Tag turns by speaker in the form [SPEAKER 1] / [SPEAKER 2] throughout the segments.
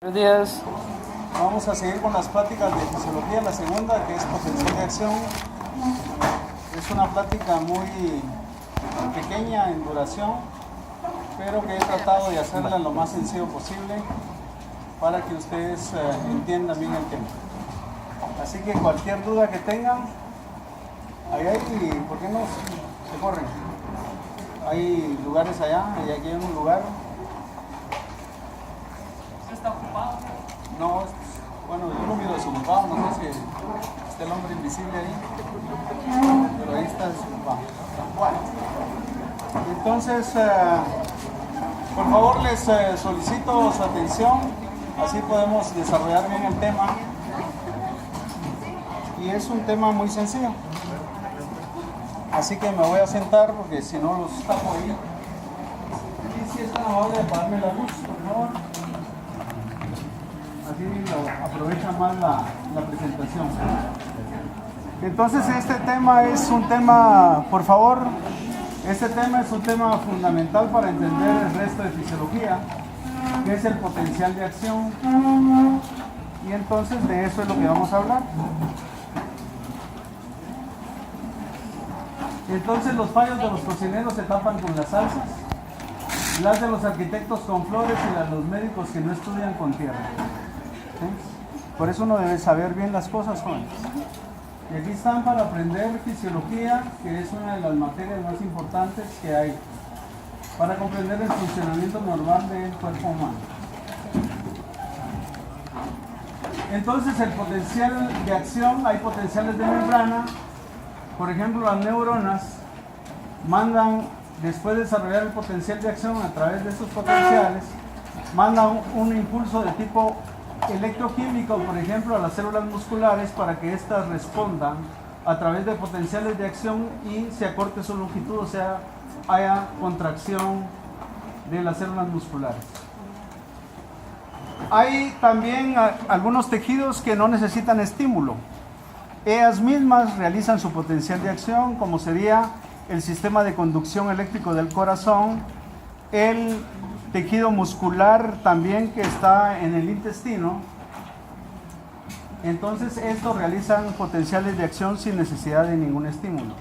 [SPEAKER 1] Buenos días.
[SPEAKER 2] Vamos a seguir con las pláticas de fisiología, la segunda, que es potencial de acción. Es una plática muy pequeña en duración, pero que he tratado de hacerla lo más sencillo posible para que ustedes entiendan bien el tema. Así que cualquier duda que tengan, ahí hay, ¿por qué no se corren? Hay lugares allá, y aquí hay un lugar.
[SPEAKER 1] ¿Está ocupado?
[SPEAKER 2] No, bueno, yo lo miro desocupado, no sé si está el hombre invisible ahí, pero ahí está desocupado. Bueno, entonces, por favor les solicito su atención, así podemos desarrollar bien el tema. Y es un tema muy sencillo. Así que me voy a sentar porque si no los tapo ahí. Y si es tan amable de apagarme la luz, por favor. Así aprovecha más la presentación. Entonces este tema es un tema, por favor, este tema es un tema fundamental para entender el resto de fisiología, que es el potencial de acción. Y entonces de eso es lo que vamos a hablar. Entonces los fallos de los cocineros se tapan con las salsas, las de los arquitectos con flores y las de los médicos que no estudian con tierra. ¿Sí? Por eso uno debe saber bien las cosas, jóvenes. Y aquí están para aprender fisiología, que es una de las materias más importantes que hay para comprender el funcionamiento normal del cuerpo humano. Entonces el potencial de acción, hay potenciales de membrana. Por ejemplo, las neuronas mandan, después de desarrollar el potencial de acción a través de estos potenciales, mandan un impulso de tipo electroquímico, por ejemplo, a las células musculares para que éstas respondan a través de potenciales de acción y se acorte su longitud, o sea, haya contracción de las células musculares. Hay también algunos tejidos que no necesitan estímulo. Ellas mismas realizan su potencial de acción, como sería el sistema de conducción eléctrico del corazón, el tejido muscular también que está en el intestino. Entonces estos realizan potenciales de acción sin necesidad de ningún estímulo.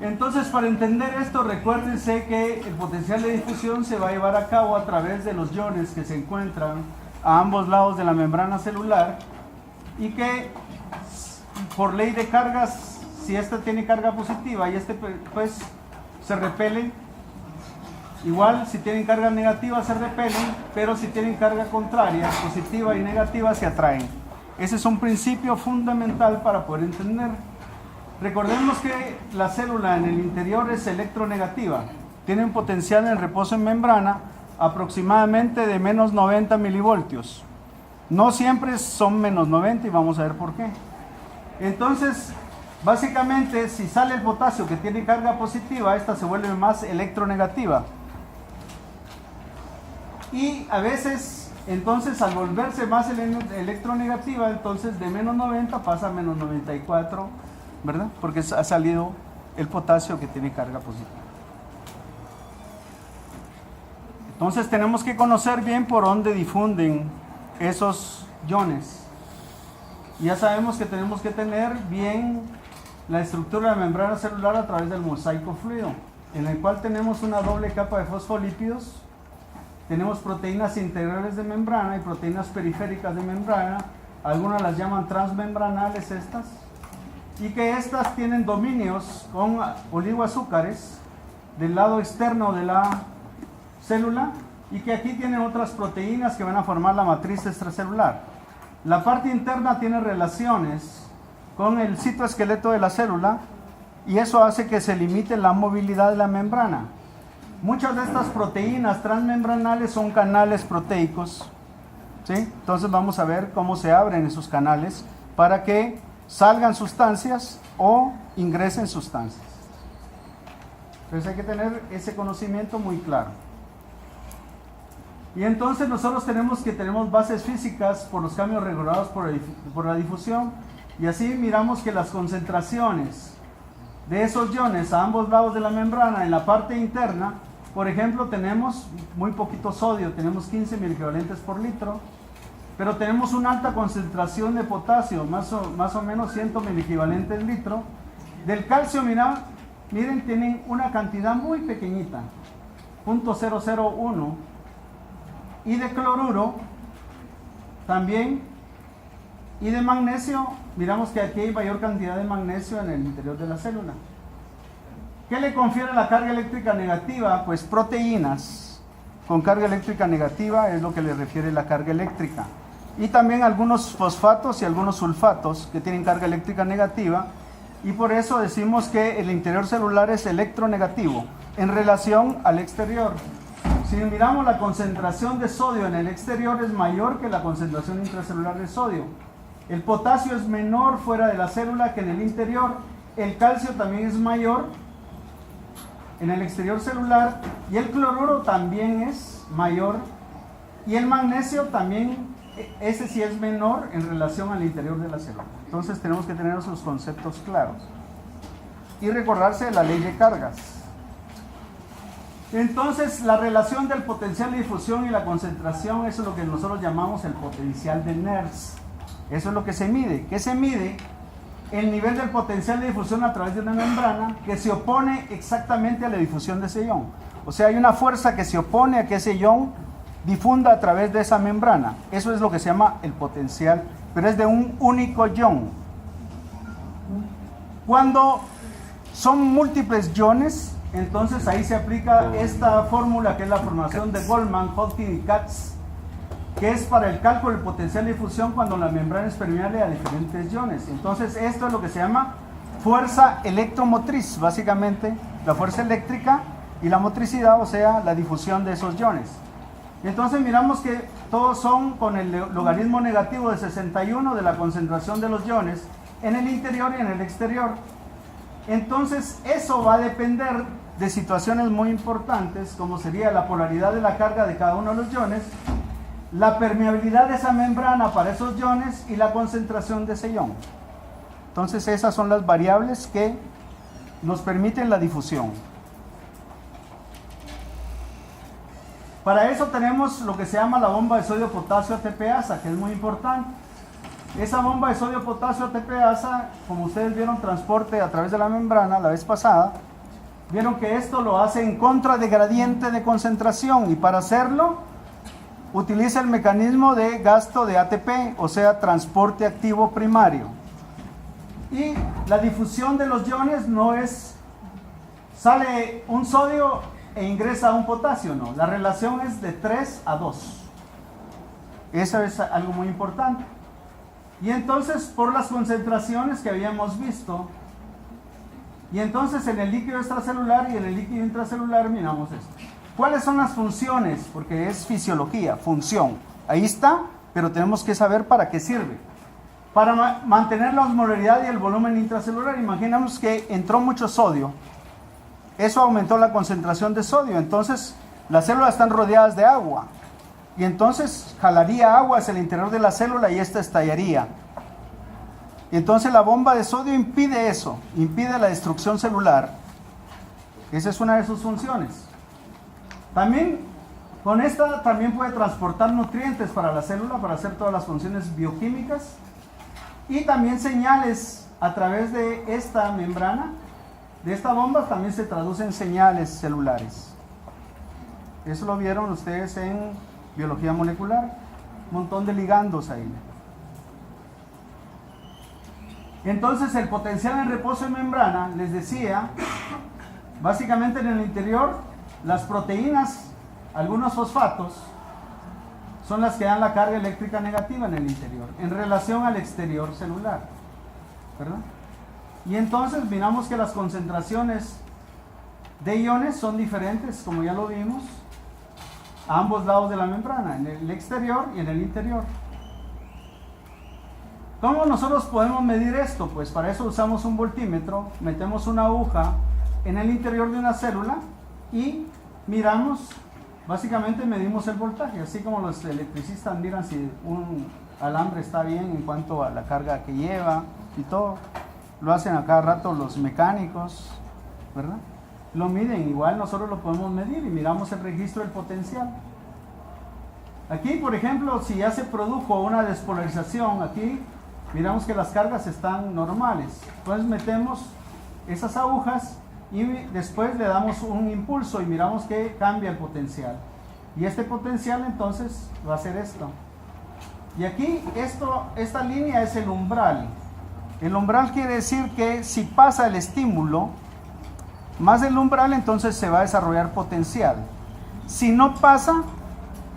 [SPEAKER 2] Entonces, para entender esto, recuérdense que el potencial de difusión se va a llevar a cabo a través de los iones que se encuentran a ambos lados de la membrana celular y que por ley de cargas, si esta tiene carga positiva y este pues se repelen, igual si tienen carga negativa se repelen, pero si tienen carga contraria, positiva y negativa, se atraen. Ese es un principio fundamental para poder entender. Recordemos que la célula en el interior es electronegativa, tiene un potencial en reposo en membrana aproximadamente de menos 90 milivoltios. No siempre son menos 90 y vamos a ver por qué. Entonces, básicamente, si sale el potasio que tiene carga positiva, esta se vuelve más electronegativa. Y a veces, entonces, al volverse más electronegativa, entonces de menos 90 pasa a menos 94, ¿verdad? Porque ha salido el potasio que tiene carga positiva. Entonces tenemos que conocer bien por dónde difunden esos iones. Ya sabemos que tenemos que tener bien la estructura de la membrana celular a través del mosaico fluido, en el cual tenemos una doble capa de fosfolípidos, tenemos proteínas integrales de membrana y proteínas periféricas de membrana, algunas las llaman transmembranales estas, y que estas tienen dominios con oligoazúcares del lado externo de la célula, y que aquí tienen otras proteínas que van a formar la matriz extracelular. La parte interna tiene relaciones con el citoesqueleto de la célula y eso hace que se limite la movilidad de la membrana. Muchas de estas proteínas transmembranales son canales proteicos, ¿sí? Entonces vamos a ver cómo se abren esos canales para que salgan sustancias o ingresen sustancias. Entonces hay que tener ese conocimiento muy claro. Y entonces nosotros tenemos bases físicas por los cambios regulados por la difusión, y así miramos que las concentraciones de esos iones a ambos lados de la membrana en la parte interna por ejemplo, tenemos muy poquito sodio, tenemos 15 miliequivalentes por litro, pero tenemos una alta concentración de potasio, más o menos 100 miliequivalentes litro. Del calcio, miren, tienen una cantidad muy pequeñita, 0.001, y de cloruro también, y de magnesio, miramos que aquí hay mayor cantidad de magnesio en el interior de la célula. ¿Qué le confiere la carga eléctrica negativa? Pues proteínas con carga eléctrica negativa es lo que le refiere la carga eléctrica. Y también algunos fosfatos y algunos sulfatos que tienen carga eléctrica negativa, y por eso decimos que el interior celular es electronegativo en relación al exterior. Si miramos, la concentración de sodio en el exterior es mayor que la concentración intracelular de sodio. El potasio es menor fuera de la célula que en el interior. El calcio también es mayor en el exterior celular, y el cloruro también es mayor, y el magnesio también, ese sí es menor en relación al interior de la célula. Entonces tenemos que tener esos conceptos claros y recordarse de la ley de cargas. Entonces, la relación del potencial de difusión y la concentración, eso es lo que nosotros llamamos el potencial de Nernst. Eso es lo que se mide. ¿Qué se mide? El nivel del potencial de difusión a través de una membrana que se opone exactamente a la difusión de ese ion. O sea, hay una fuerza que se opone a que ese ion difunda a través de esa membrana. Eso es lo que se llama el potencial, pero es de un único ion. Cuando son múltiples iones, entonces ahí se aplica esta fórmula, que es la formación de Goldman, Hodgkin y Katz, que es para el cálculo del potencial de difusión cuando la membrana es permeable a diferentes iones. Entonces esto es lo que se llama fuerza electromotriz, básicamente la fuerza eléctrica y la motricidad, o sea, la difusión de esos iones. Entonces miramos que todos son con el logaritmo negativo de 61 de la concentración de los iones en el interior y en el exterior. Entonces eso va a depender de situaciones muy importantes, como sería la polaridad de la carga de cada uno de los iones, la permeabilidad de esa membrana para esos iones y la concentración de ese ion. Entonces esas son las variables que nos permiten la difusión. Para eso tenemos lo que se llama la bomba de sodio-potasio ATP-ASA, que es muy importante. Esa bomba de sodio-potasio ATP-ASA, como ustedes vieron, transporte a través de la membrana la vez pasada, vieron que esto lo hace en contra de gradiente de concentración, y para hacerlo utiliza el mecanismo de gasto de ATP, o sea, transporte activo primario. Y la difusión de los iones no es, sale un sodio e ingresa un potasio, no. La relación es de 3 a 2. Eso es algo muy importante. Y entonces, por las concentraciones que habíamos visto, y entonces en el líquido extracelular y en el líquido intracelular miramos esto. ¿Cuáles son las funciones? Porque es fisiología, función. Ahí está, pero tenemos que saber para qué sirve. Para mantener la osmolaridad y el volumen intracelular. Imaginamos que entró mucho sodio. Eso aumentó la concentración de sodio. Entonces, las células están rodeadas de agua. Y entonces jalaría agua hacia el interior de la célula y esta estallaría. Y entonces la bomba de sodio impide eso, impide la destrucción celular. Esa es una de sus funciones. También, con esta también puede transportar nutrientes para la célula, para hacer todas las funciones bioquímicas. Y también señales a través de esta membrana, de esta bomba, también se traducen señales celulares. Eso lo vieron ustedes en biología molecular, un montón de ligandos ahí. Entonces el potencial en reposo de membrana, les decía, básicamente en el interior, las proteínas, algunos fosfatos, son las que dan la carga eléctrica negativa en el interior, en relación al exterior celular, ¿verdad? Y entonces miramos que las concentraciones de iones son diferentes, como ya lo vimos, a ambos lados de la membrana, en el exterior y en el interior. ¿Cómo nosotros podemos medir esto? Pues para eso usamos un voltímetro, metemos una aguja en el interior de una célula y miramos, básicamente medimos el voltaje, así como los electricistas miran si un alambre está bien en cuanto a la carga que lleva y todo. Lo hacen a cada rato los mecánicos, ¿verdad? lo miden, igual nosotros lo podemos medir y miramos el registro del potencial. Aquí, por ejemplo, si ya se produjo una despolarización, aquí miramos que las cargas están normales. Entonces metemos esas agujas y después le damos un impulso y miramos que cambia el potencial. Y este potencial entonces va a ser esto. Y aquí esta línea es el umbral. El umbral quiere decir que si pasa el estímulo más el umbral, entonces se va a desarrollar potencial. Si no pasa,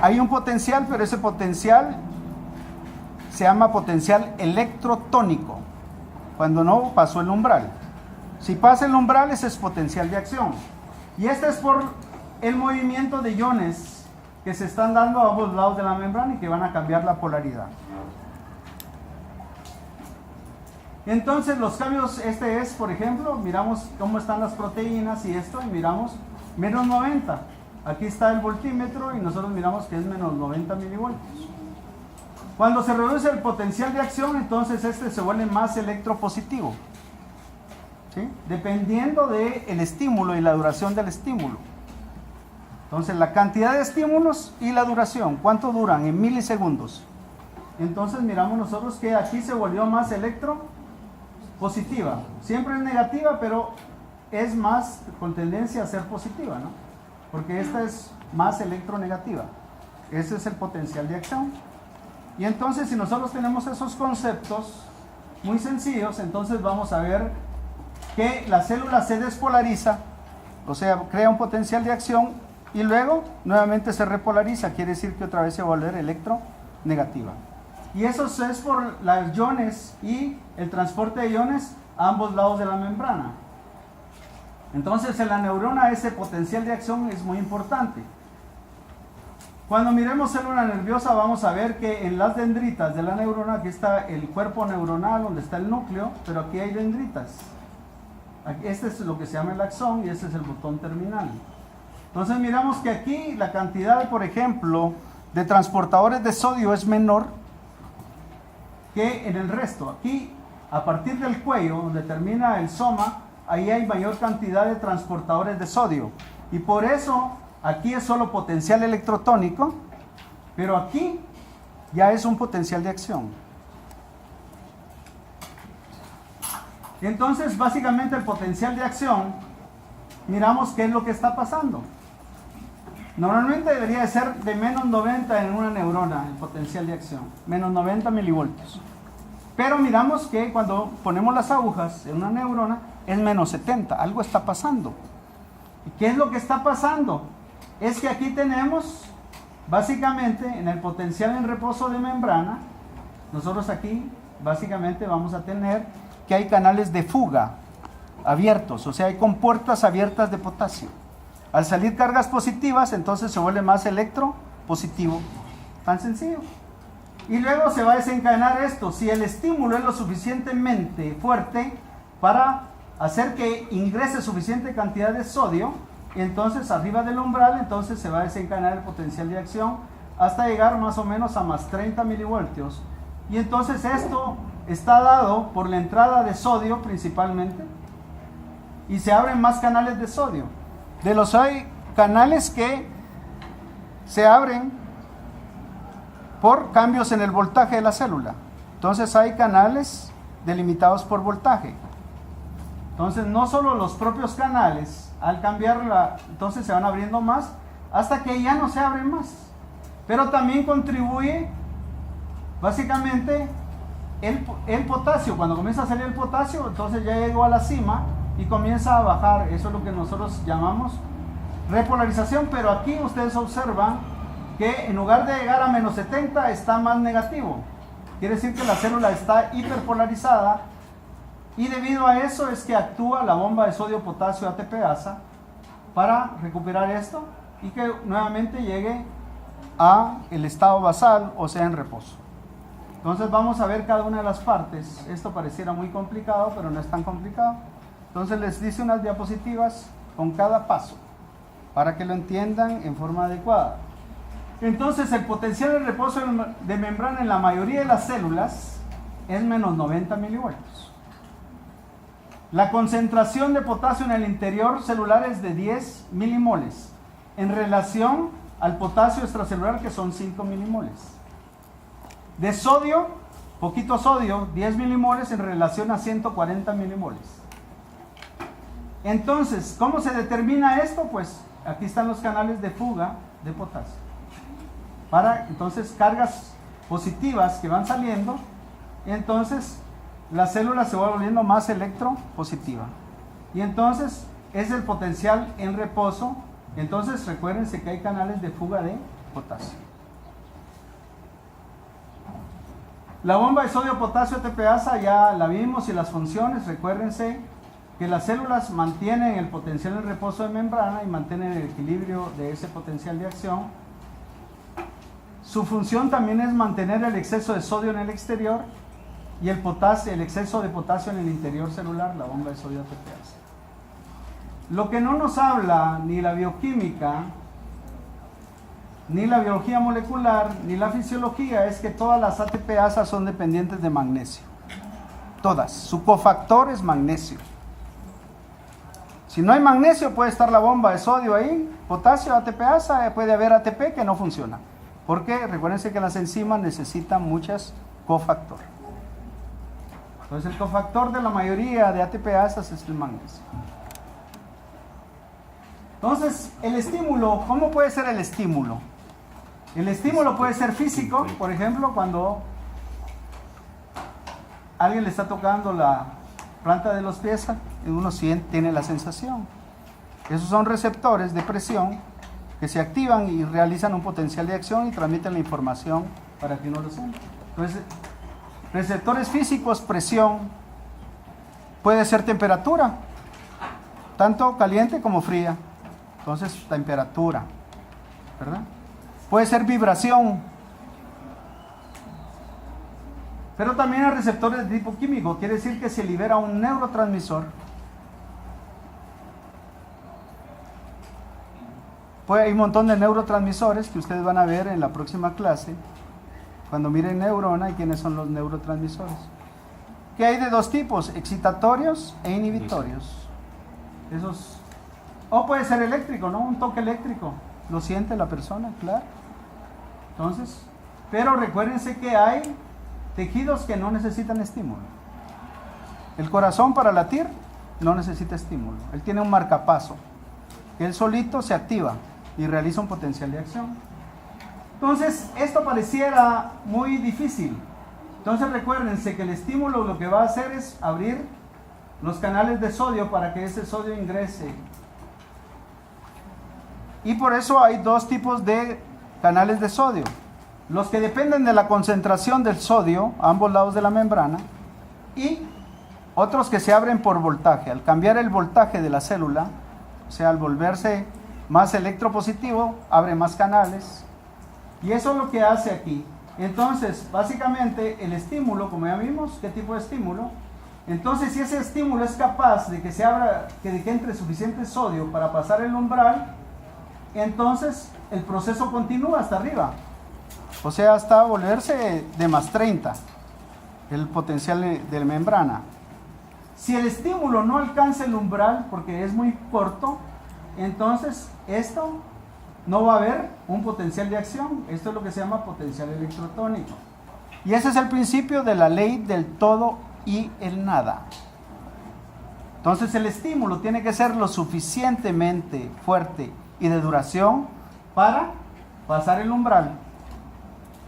[SPEAKER 2] hay un potencial, pero ese potencial se llama potencial electrotónico, cuando no pasó el umbral. Si pasa el umbral, ese es potencial de acción. Y este es por el movimiento de iones que se están dando a ambos lados de la membrana y que van a cambiar la polaridad. Entonces los cambios, este es, por ejemplo, miramos cómo están las proteínas y esto, y miramos menos 90. Aquí está el voltímetro y nosotros miramos que es menos 90 milivoltios. Cuando se reduce el potencial de acción, entonces este se vuelve más electropositivo, ¿sí? Dependiendo del estímulo y la duración del estímulo. Entonces la cantidad de estímulos y la duración, ¿cuánto duran? En milisegundos. Entonces miramos nosotros que aquí se volvió más electropositiva. Siempre es negativa, pero es más con tendencia a ser positiva, ¿no? Porque esta es más electronegativa. Ese es el potencial de acción. Y entonces si nosotros tenemos esos conceptos muy sencillos, entonces vamos a ver que la célula se despolariza, o sea, crea un potencial de acción y luego nuevamente se repolariza, quiere decir que otra vez se va a volver electronegativa. Y eso es por los iones y el transporte de iones a ambos lados de la membrana. Entonces en la neurona ese potencial de acción es muy importante. Cuando miremos célula nerviosa vamos a ver que en las dendritas de la neurona, aquí está el cuerpo neuronal donde está el núcleo, pero aquí hay dendritas. Este es lo que se llama el axón y este es el botón terminal. Entonces miramos que aquí la cantidad, por ejemplo, de transportadores de sodio es menor que en el resto. Aquí, a partir del cuello, donde termina el soma, ahí hay mayor cantidad de transportadores de sodio. Y por eso aquí es solo potencial electrotónico, pero aquí ya es un potencial de acción. Entonces, básicamente el potencial de acción, miramos qué es lo que está pasando. Normalmente debería de ser de menos 90 en una neurona, el potencial de acción, menos 90 milivoltios. Pero miramos que cuando ponemos las agujas en una neurona, es menos 70, algo está pasando. ¿Y qué es lo que está pasando? Es que aquí tenemos, básicamente, en el potencial en reposo de membrana, nosotros aquí, básicamente, vamos a tener que hay canales de fuga abiertos, o sea, hay compuertas abiertas de potasio. Al salir cargas positivas, entonces se vuelve más electropositivo. Tan sencillo. Y luego se va a desencadenar esto. Si el estímulo es lo suficientemente fuerte para hacer que ingrese suficiente cantidad de sodio, entonces arriba del umbral, entonces se va a desencadenar el potencial de acción hasta llegar más o menos a más 30 milivoltios. Y entonces esto está dado por la entrada de sodio principalmente, y se abren más canales de sodio. De los hay canales que se abren por cambios en el voltaje de la célula. Entonces hay canales delimitados por voltaje. Entonces no solo los propios canales, al cambiarla, entonces se van abriendo más hasta que ya no se abren más. Pero también contribuye básicamente el potasio. Cuando comienza a salir el potasio, entonces ya llegó a la cima y comienza a bajar. Eso es lo que nosotros llamamos repolarización, pero aquí ustedes observan que en lugar de llegar a menos 70 está más negativo. Quiere decir que la célula está hiperpolarizada y debido a eso es que actúa la bomba de sodio-potasio ATPasa para recuperar esto y que nuevamente llegue a el estado basal, o sea, en reposo. Entonces vamos a ver cada una de las partes. Esto pareciera muy complicado, pero no es tan complicado. Entonces les dice unas diapositivas con cada paso para que lo entiendan en forma adecuada. Entonces el potencial de reposo de membrana en la mayoría de las células es menos 90 milivoltios. La concentración de potasio en el interior celular es de 10 milimoles en relación al potasio extracelular, que son 5 milimoles. De sodio, poquito sodio, 10 milimoles en relación a 140 milimoles. Entonces, ¿cómo se determina esto? Pues aquí están los canales de fuga de potasio. Para entonces cargas positivas que van saliendo, y entonces la célula se va volviendo más electropositiva. Y entonces es el potencial en reposo. Entonces recuérdense que hay canales de fuga de potasio. La bomba de sodio-potasio ATPasa ya la vimos, y las funciones, recuérdense que las células mantienen el potencial en reposo de membrana y mantienen el equilibrio de ese potencial de acción. Su función también es mantener el exceso de sodio en el exterior y el exceso de potasio en el interior celular, la bomba de sodio ATPasa. Lo que no nos habla ni la bioquímica, ni la biología molecular, ni la fisiología, es que todas las ATPasas son dependientes de magnesio. Todas. Su cofactor es magnesio. Si no hay magnesio, puede estar la bomba de sodio ahí, potasio, ATPasa, puede haber ATP que no funciona. Porque recuérdense que las enzimas necesitan muchas cofactor. Entonces el cofactor de la mayoría de ATPasas es el magnesio. Entonces, el estímulo, ¿cómo puede ser el estímulo? El estímulo puede ser físico, por ejemplo, cuando alguien le está tocando la planta de los pies y uno tiene la sensación. Esos son receptores de presión que se activan y realizan un potencial de acción y transmiten la información para que uno lo sienta. Entonces, receptores físicos, presión, puede ser temperatura, tanto caliente como fría. Entonces, temperatura, ¿verdad? Puede ser vibración. Pero también hay receptores de tipo químico, quiere decir que se libera un neurotransmisor. Pues hay un montón de neurotransmisores que ustedes van a ver en la próxima clase, cuando miren neurona y quiénes son los neurotransmisores. Que hay de dos tipos, excitatorios e inhibitorios. Esos, o puede ser eléctrico, ¿no? Un toque eléctrico, lo siente la persona, claro. Entonces, pero recuérdense que hay tejidos que no necesitan estímulo. El corazón, para latir, no necesita estímulo. Él tiene un marcapaso. Él solito se activa y realiza un potencial de acción. Entonces, esto pareciera muy difícil. Entonces, recuérdense que el estímulo lo que va a hacer es abrir los canales de sodio para que ese sodio ingrese. Y por eso hay dos tipos de canales de sodio. Los que dependen de la concentración del sodio a ambos lados de la membrana, y otros que se abren por voltaje. Al cambiar el voltaje de la célula, o sea, al volverse más electropositivo, abre más canales. Y eso es lo que hace aquí. Entonces, básicamente, el estímulo, como ya vimos, ¿qué tipo de estímulo? Entonces, si ese estímulo es capaz de que se abra, de que entre suficiente sodio para pasar el umbral, entonces el proceso continúa hasta arriba. O sea, hasta volverse de más 30, el potencial de la membrana. Si el estímulo no alcanza el umbral, porque es muy corto, entonces esto no va a haber un potencial de acción. Esto es lo que se llama potencial electrotónico. Y ese es el principio de la ley del todo y el nada. Entonces el estímulo tiene que ser lo suficientemente fuerte y de duración para pasar el umbral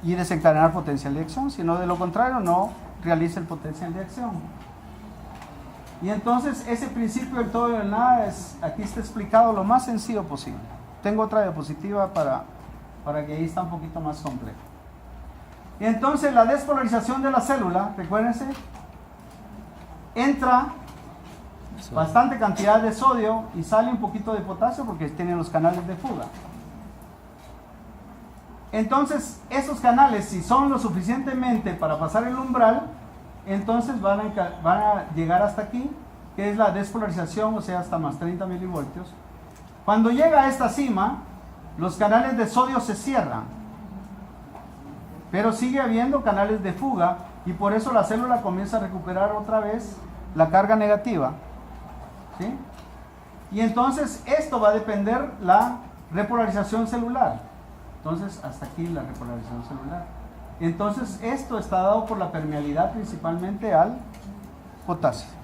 [SPEAKER 2] y desencadenar potencial de acción. Si no, de lo contrario, no realiza el potencial de acción. Y entonces ese principio del todo y del nada aquí está explicado lo más sencillo posible. Tengo otra diapositiva para que ahí está un poquito más complejo. Y entonces la despolarización de la célula, recuérdense, entra bastante cantidad de sodio y sale un poquito de potasio porque tienen los canales de fuga. Entonces, esos canales, si son lo suficientemente para pasar el umbral, entonces van a llegar hasta aquí, que es la despolarización, o sea, hasta más 30 milivoltios. Cuando llega a esta cima, los canales de sodio se cierran, pero sigue habiendo canales de fuga, y por eso la célula comienza a recuperar otra vez la carga negativa ¿sí? Y entonces esto va a depender la repolarización celular. Entonces hasta aquí la repolarización celular. Entonces esto está dado por la permeabilidad principalmente al potasio.